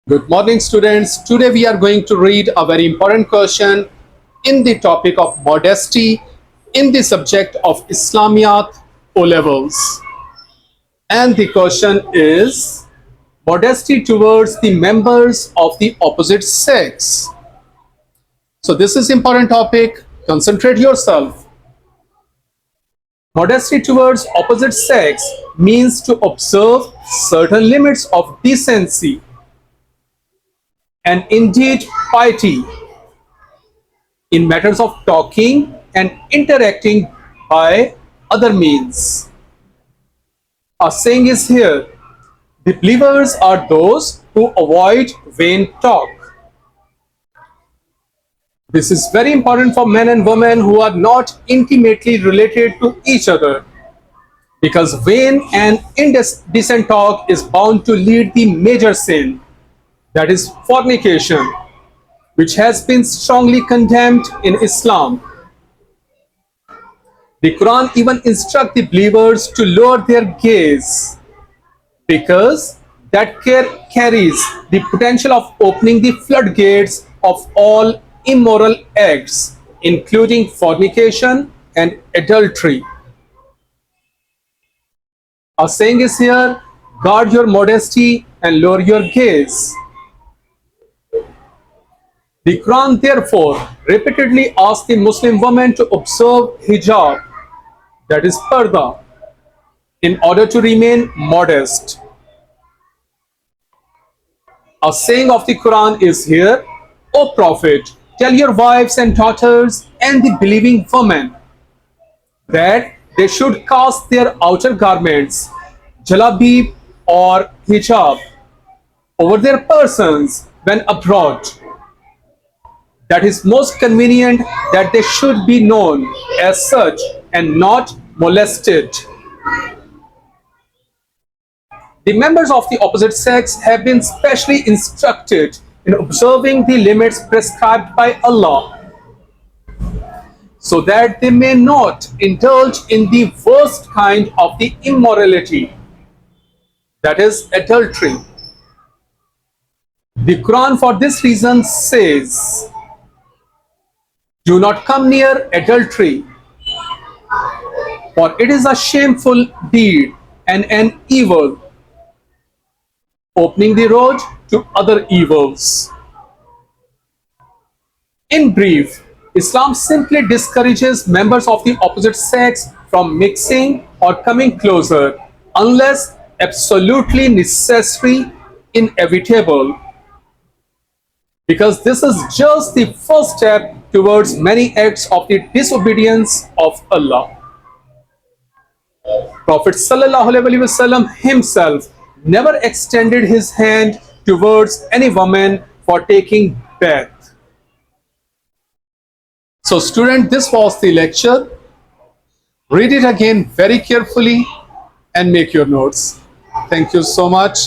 Good morning, students. Today we are going to read a very important question in the topic of modesty in the subject of Islamiyat O levels. And the question is modesty towards the members of the opposite sex. So this is important topic. Concentrate yourself. Modesty towards opposite sex means to observe certain limits of decency and indeed piety in matters of talking and interacting by other means. A saying is here, the believers are those who avoid vain talk. This is very important for men and women who are not intimately related to each other, because vain and indecent talk is bound to lead the major sin, that is fornication, which has been strongly condemned in Islam. The Quran even instructs the believers to lower their gaze because that carries the potential of opening the floodgates of all immoral acts, including fornication and adultery. A saying is here, guard your modesty and lower your gaze. The Quran therefore repeatedly asks the Muslim woman to observe hijab, that is parda, in order to remain modest. A saying of the Quran is here, O Prophet, tell your wives and daughters and the believing women that they should cast their outer garments, jalabib or hijab, over their persons when abroad. That is most convenient that they should be known as such and not molested. The members of the opposite sex have been specially instructed in observing the limits prescribed by Allah, so that they may not indulge in the worst kind of the immorality, that is adultery. The Quran for this reason says, do not come near adultery, for it is a shameful deed and an evil, opening the road to other evils. In brief, Islam simply discourages members of the opposite sex from mixing or coming closer unless absolutely necessary, inevitable, because this is just the first step towards many acts of the disobedience of Allah. Prophet ﷺ himself never extended his hand towards any woman for taking bath. So student, this was the lecture. Read it again very carefully and make your notes. Thank you so much.